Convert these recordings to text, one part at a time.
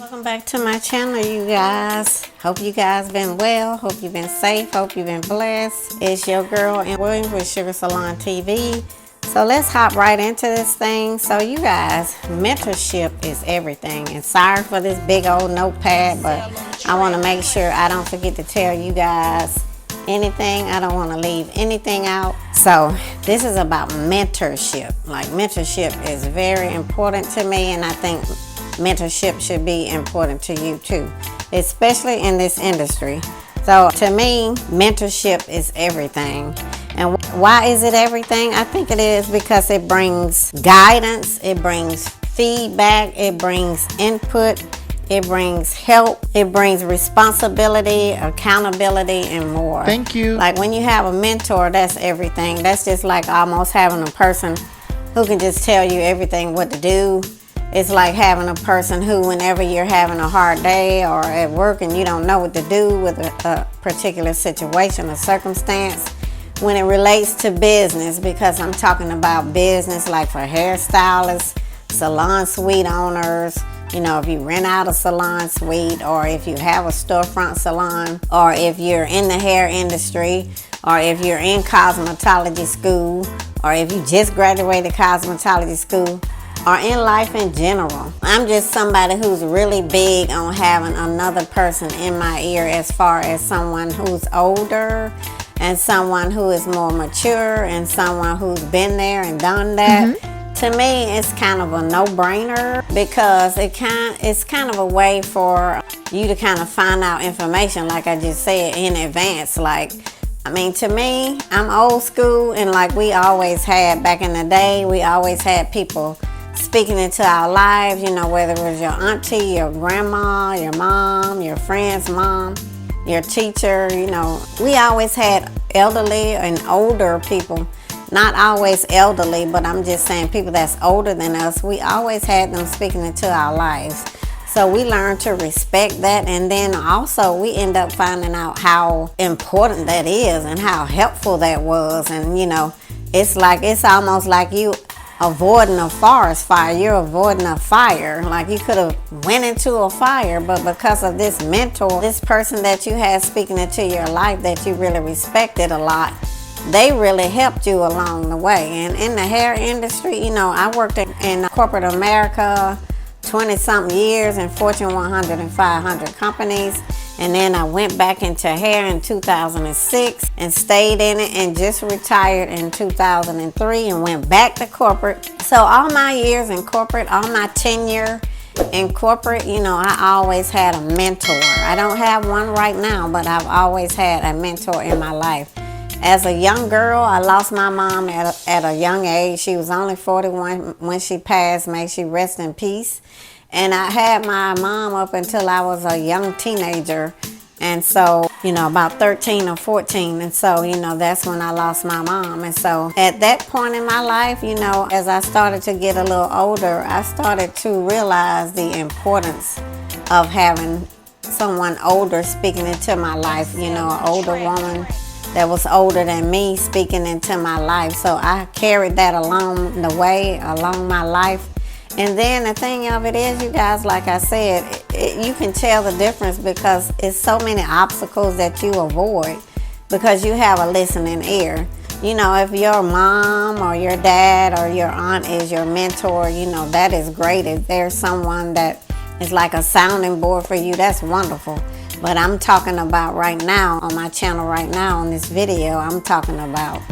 Welcome back to my channel, you guys. Hope you guys been well. Hope you've been safe. Hope you've been blessed. It's your girl and Williams with Sugar Salon TV. So let's hop right into this thing. So you guys, mentorship is everything. And sorry for this big old notepad, but I want to make sure I don't forget to tell you guys anything. I don't want to leave anything out. So this is about mentorship. Like, mentorship is very important to me, and I think mentorship should be important to you too, especially in this industry. So to me, mentorship is everything. And why is it everything? I think it is because it brings guidance, it brings feedback, it brings input, it brings help, it brings responsibility, accountability, and more. Thank you. Like when you have a mentor, that's everything. That's just like almost having a person who can just tell you everything what to do. It's like having a person who, whenever you're having a hard day or at work and you don't know what to do with a particular situation or circumstance, when it relates to business, because I'm talking about business like for hairstylists, salon suite owners, you know, if you rent out a salon suite, or if you have a storefront salon, or if you're in the hair industry, or if you're in cosmetology school, or if you just graduated cosmetology school, or in life in general. I'm just somebody who's really big on having another person in my ear, as far as someone who's older and someone who is more mature and someone who's been there and done that. To me, it's kind of a no-brainer, because it's kind of a way for you to kind of find out information, like I just said, in advance. Like, I mean, to me, I'm old school, and like we always had back in the day, we always had people speaking into our lives, you know, whether it was your auntie, your grandma, your mom, your friend's mom, your teacher, you know. We always had elderly and older people, not always elderly, but I'm just saying people that's older than us. We always had them speaking into our lives. So we learned to respect that, and then also we end up finding out how important that is and how helpful that was. And you know, it's almost like you avoiding a forest fire. You're avoiding a fire. Like you could have went into a fire, but because of this mentor, this person that you had speaking into your life that you really respected a lot, they really helped you along the way. And in the hair industry, you know, I worked in corporate America 20-something years in Fortune 100 and 500 companies. And then I went back into hair in 2006 and stayed in it, and just retired in 2003 and went back to corporate. So all my years in corporate, all my tenure in corporate, you know, I always had a mentor. I don't have one right now, but I've always had a mentor in my life. As a young girl, I lost my mom at a young age. She was only 41 when she passed. May she rest in peace. And I had my mom up until I was a young teenager. And so, you know, about 13 or 14. And so, you know, that's when I lost my mom. And so at that point in my life, you know, as I started to get a little older, I started to realize the importance of having someone older speaking into my life, you know, an older woman that was older than me speaking into my life. So I carried that along the way, along my life. And then the thing of it is, you guys, like I said, you can tell the difference because it's so many obstacles that you avoid because you have a listening ear. You know, if your mom or your dad or your aunt is your mentor, you know, that is great. If there's someone that is like a sounding board for you, that's wonderful. But I'm talking about right now, on my channel right now, on this video, I'm talking about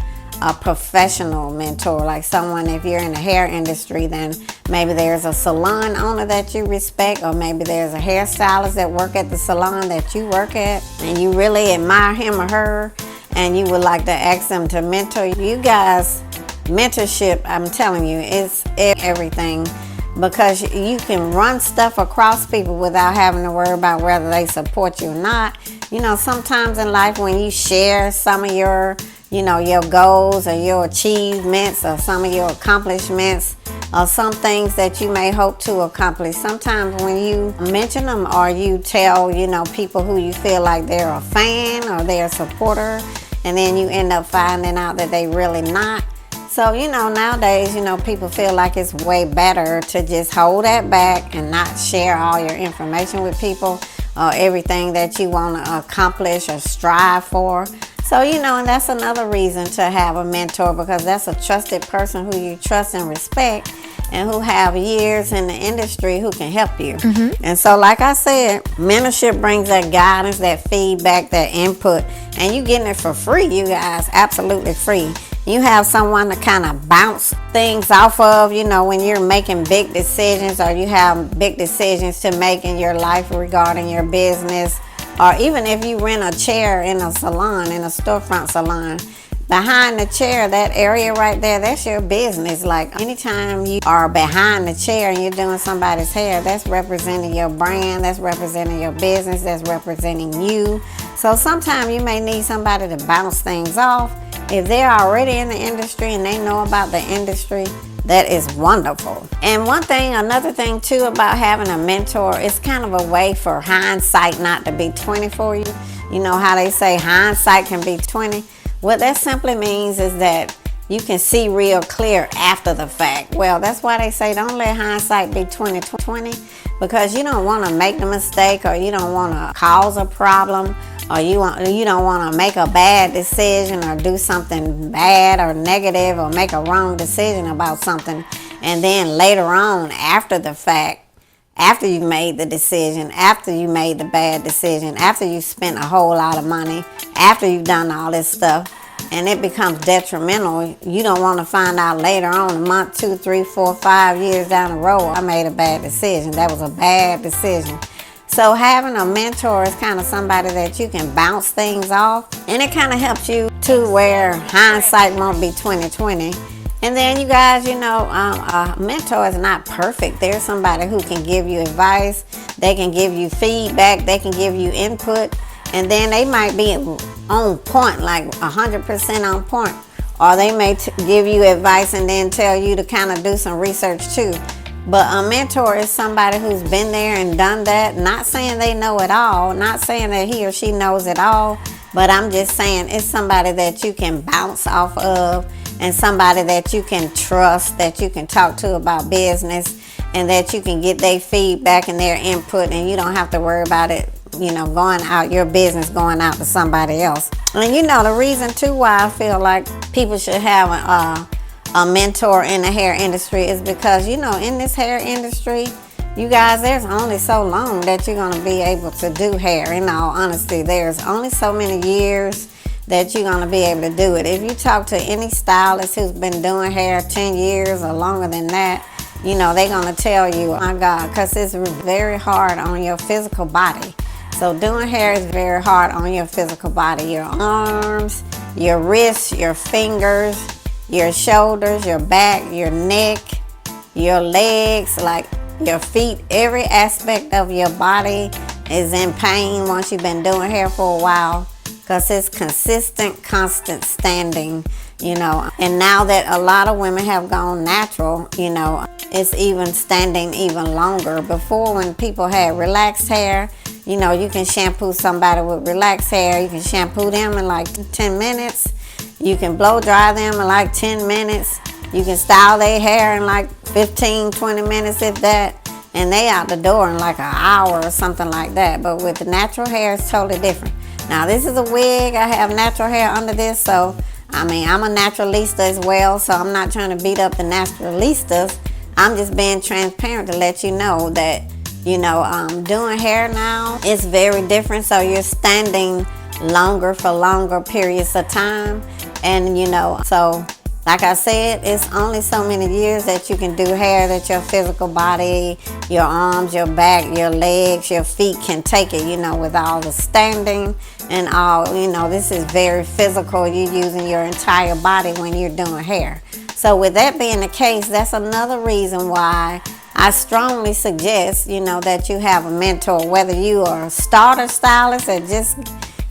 a professional mentor, like someone, if you're in the hair industry, then maybe there's a salon owner that you respect, or maybe there's a hairstylist that work at the salon that you work at, and you really admire him or her, and you would like to ask them to mentor you. Guys, mentorship, I'm telling you, it's everything, because you can run stuff across people without having to worry about whether they support you or not. You know, sometimes in life when you share some of your, you know, your goals or your achievements or some of your accomplishments or some things that you may hope to accomplish, sometimes when you mention them or you tell, you know, people who you feel like they're a fan or they're a supporter, and then you end up finding out that they really not. So, nowadays, people feel like it's way better to just hold that back and not share all your information with people or everything that you want to accomplish or strive for. So, and that's another reason to have a mentor, because that's a trusted person who you trust and respect and who have years in the industry who can help you. And so, like I said, mentorship brings that guidance, that feedback, that input, and you getting it for free, you guys, absolutely free. You have someone to kind of bounce things off of, when you're making big decisions, or you have big decisions to make in your life regarding your business, or even if you rent a chair in a salon, in a storefront salon. Behind the chair, that area right there, that's your business. Like, anytime you are behind the chair and you're doing somebody's hair, that's representing your brand, that's representing your business, that's representing you. So sometimes you may need somebody to bounce things off. If they're already in the industry and they know about the industry, that is wonderful. And another thing too about having a mentor, it's kind of a way for hindsight not to be 20 for you. You know how they say hindsight can be 20? What that simply means is that you can see real clear after the fact. Well, that's why they say don't let hindsight be 20/20, because you don't want to make the mistake, or you don't want to cause a problem, or you don't want to make a bad decision or do something bad or negative or make a wrong decision about something, and then later on after the fact, after you made the decision, after you made the bad decision, after you spent a whole lot of money, after you've done all this stuff, and it becomes detrimental, you don't want to find out later on, a month, 2, 3, 4, 5 years down the road, I made a bad decision. That was a bad decision. So having a mentor is kind of somebody that you can bounce things off, and it kind of helps you to where hindsight won't be 20/20. And then you guys, a mentor is not perfect. There's somebody who can give you advice, they can give you feedback, they can give you input, and then they might be on point, like 100% on point. Or they may give you advice and then tell you to kind of do some research too. But a mentor is somebody who's been there and done that. Not saying they know it all, not saying that he or she knows it all, but I'm just saying it's somebody that you can bounce off of, and somebody that you can trust, that you can talk to about business, and that you can get their feedback and their input, and you don't have to worry about it, your business going out to somebody else. And the reason too why I feel like people should have a mentor in the hair industry is because, in this hair industry, you guys, there's only so long that you're going to be able to do hair. In all honesty, there's only so many years that you're going to be able to do it. If you talk to any stylist who's been doing hair 10 years or longer than that, they're going to tell you, oh my God, because it's very hard on your physical body. So doing hair is very hard on your physical body. Your arms, your wrists, your fingers, your shoulders, your back, your neck, your legs, like your feet, every aspect of your body is in pain once you've been doing hair for a while, because it's consistent, constant standing, And now that a lot of women have gone natural, it's even standing even longer. Before, when people had relaxed hair, you can shampoo somebody with relaxed hair. You can shampoo them in like 10 minutes. You can blow dry them in like 10 minutes. You can style their hair in like 15, 20 minutes, if that. And they out the door in like an hour or something like that. But with the natural hair, it's totally different. Now, this is a wig. I have natural hair under this. So, I'm a naturalista as well. So, I'm not trying to beat up the naturalistas. I'm just being transparent to let you know that, doing hair now is very different. So, you're standing longer for longer periods of time. And, so like I said, it's only so many years that you can do hair that your physical body, your arms, your back, your legs, your feet can take it, with all the standing and all, this is very physical. You're using your entire body when you're doing hair. So with that being the case, that's another reason why I strongly suggest, that you have a mentor, whether you are a starter stylist that just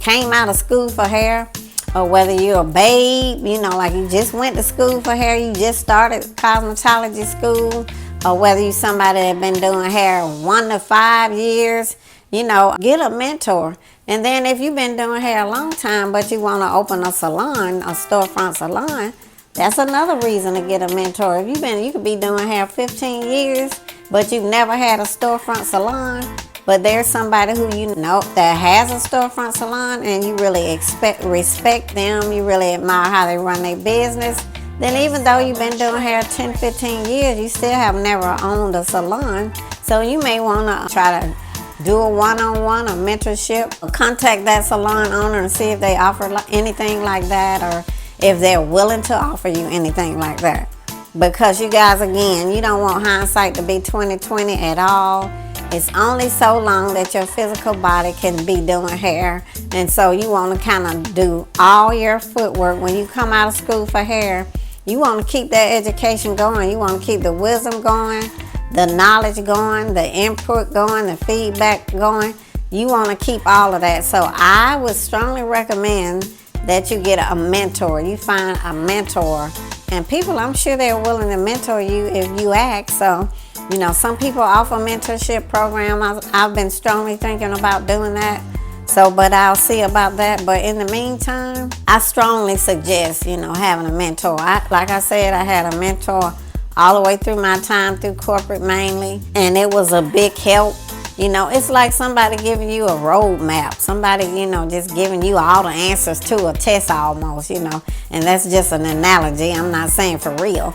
came out of school for hair, or whether you're a babe, like you just went to school for hair, you just started cosmetology school, or whether you're somebody that's been doing hair 1 to 5 years, get a mentor. And then if you've been doing hair a long time, but you want to open a salon, a storefront salon, That's another reason to get a mentor. If you could be doing hair 15 years, but you've never had a storefront salon, but there's somebody who you know that has a storefront salon and you really respect them, you really admire how they run their business, then even though you've been doing hair 10, 15 years, you still have never owned a salon. So you may want to try to do a one-on-one, a mentorship, or contact that salon owner and see if they offer anything like that, or if they're willing to offer you anything like that. Because you guys, again, you don't want hindsight to be 20/20 at all. It's only so long that your physical body can be doing hair. And so you want to kind of do all your footwork. When you come out of school for hair, you want to keep that education going. You want to keep the wisdom going, the knowledge going, the input going, the feedback going. You want to keep all of that. So I would strongly recommend that you get a mentor. You find a mentor. And people, I'm sure they're willing to mentor you if you ask. So, you know, some people offer mentorship programs. I've been strongly thinking about doing that. So, but I'll see about that. But in the meantime, I strongly suggest, you know, having a mentor. Like I said, I had a mentor all the way through my time through corporate mainly. And it was a big help. You know, it's like somebody giving you a roadmap. Somebody, you know, just giving you all the answers to a test almost, you know. And that's just an analogy. I'm not saying for real.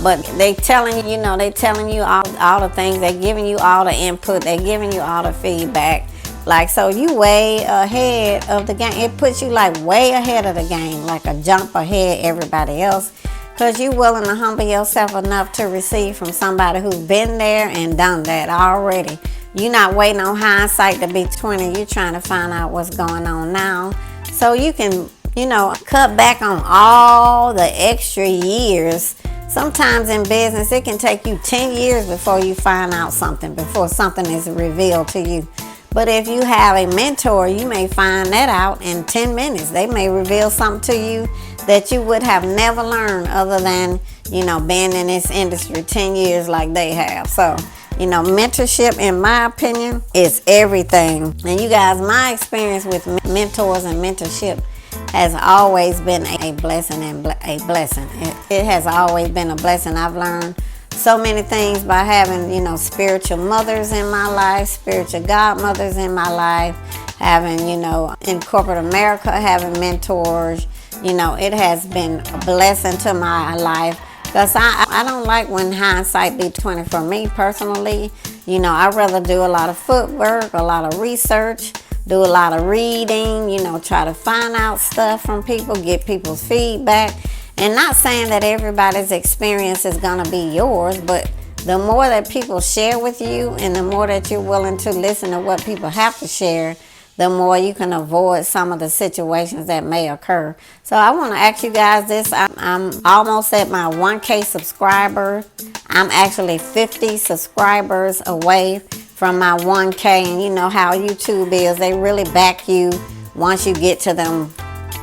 But they telling you, you know, they telling you all the things. They're giving you all the input. They're giving you all the feedback. Like, so you way ahead of the game. It puts you like way ahead of the game, like a jump ahead everybody else. Because you're willing to humble yourself enough to receive from somebody who's been there and done that already. You're not waiting on hindsight to be 20. You're trying to find out what's going on now. So you can, you know, cut back on all the extra years. Sometimes in business, it can take you 10 years before you find out something, before something is revealed to you. But if you have a mentor, you may find that out in 10 minutes. They may reveal something to you that you would have never learned other than, you know, being in this industry 10 years like they have. So, you know, mentorship, in my opinion, is everything. And you guys, my experience with mentors and mentorship has always been a blessing and a blessing. It has always been a blessing. I've learned so many things by having, you know, spiritual mothers in my life, spiritual godmothers in my life, having, you know, in corporate America, having mentors. You know, it has been a blessing to my life. Because I don't like when hindsight be 20 for me personally. You know, I'd rather do a lot of footwork, a lot of research, do a lot of reading, you know, try to find out stuff from people, get people's feedback. And not saying that everybody's experience is going to be yours, but the more that people share with you and the more that you're willing to listen to what people have to share, the more you can avoid some of the situations that may occur. So I want to ask you guys this. I'm almost at my 1K subscriber. I'm actually 50 subscribers away from my 1K. And you know how YouTube is. They really back you once you get to them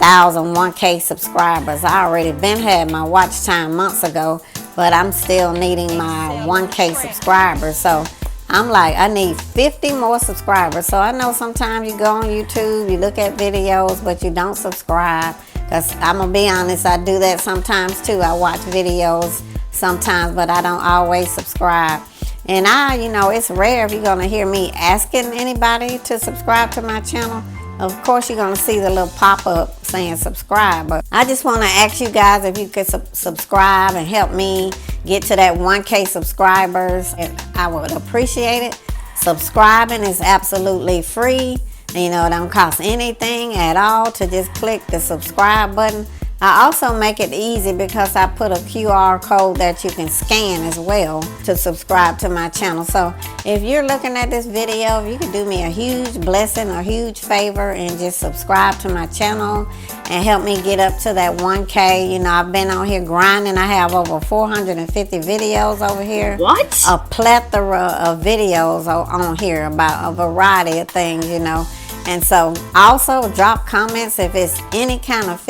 1K subscribers. I already had my watch time months ago, but I'm still needing my 1K subscribers. So I'm like, I need 50 more subscribers. So I know sometimes you go on YouTube, you look at videos, but you don't subscribe. Because I'm going to be honest, I do that sometimes too. I watch videos sometimes, but I don't always subscribe. And you know, it's rare if you're going to hear me asking anybody to subscribe to my channel. Of course, you're going to see the little pop-up saying subscribe. But I just want to ask you guys if you could subscribe and help me get to that 1K subscribers. I would appreciate it. Subscribing is absolutely free. You know, it don't cost anything at all to just click the subscribe button. I also make it easy because I put a QR code that you can scan as well to subscribe to my channel. So if you're looking at this video, if you could do me a huge blessing, a huge favor, and just subscribe to my channel and help me get up to that 1K. You know, I've been on here grinding. I have over 450 videos over here. What? A plethora of videos on here about a variety of things, you know. And so also drop comments if it's any kind of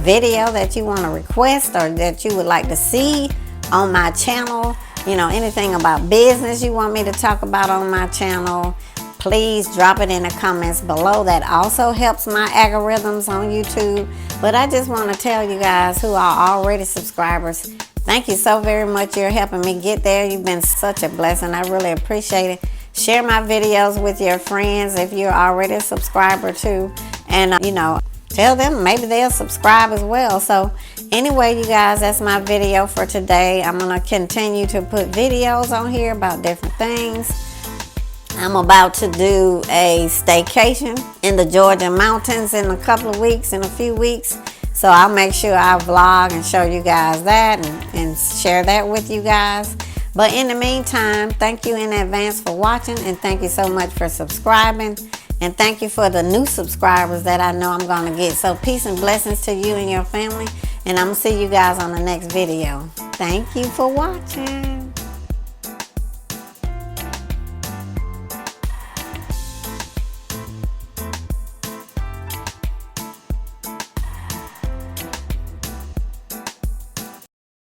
video that you want to request or that you would like to see on my channel. You know, anything about business you want me to talk about on my channel. please drop it in the comments below. That also helps my algorithms on YouTube. But I just want to tell you guys who are already subscribers, thank you so very much. You're helping me get there. You've been such a blessing. I really appreciate it. Share my videos with your friends if you're already a subscriber too. And, tell them maybe they'll subscribe as well. So anyway, you guys, that's my video for today. I'm going to continue to put videos on here about different things. I'm about to do a staycation in the Georgia mountains in a couple of weeks, in a few weeks. So I'll make sure I vlog and show you guys that and share that with you guys. But in the meantime, thank you in advance for watching, and thank you so much for subscribing. And thank you for the new subscribers that I know I'm going to get. So peace and blessings to you and your family. And I'm going to see you guys on the next video. Thank you for watching.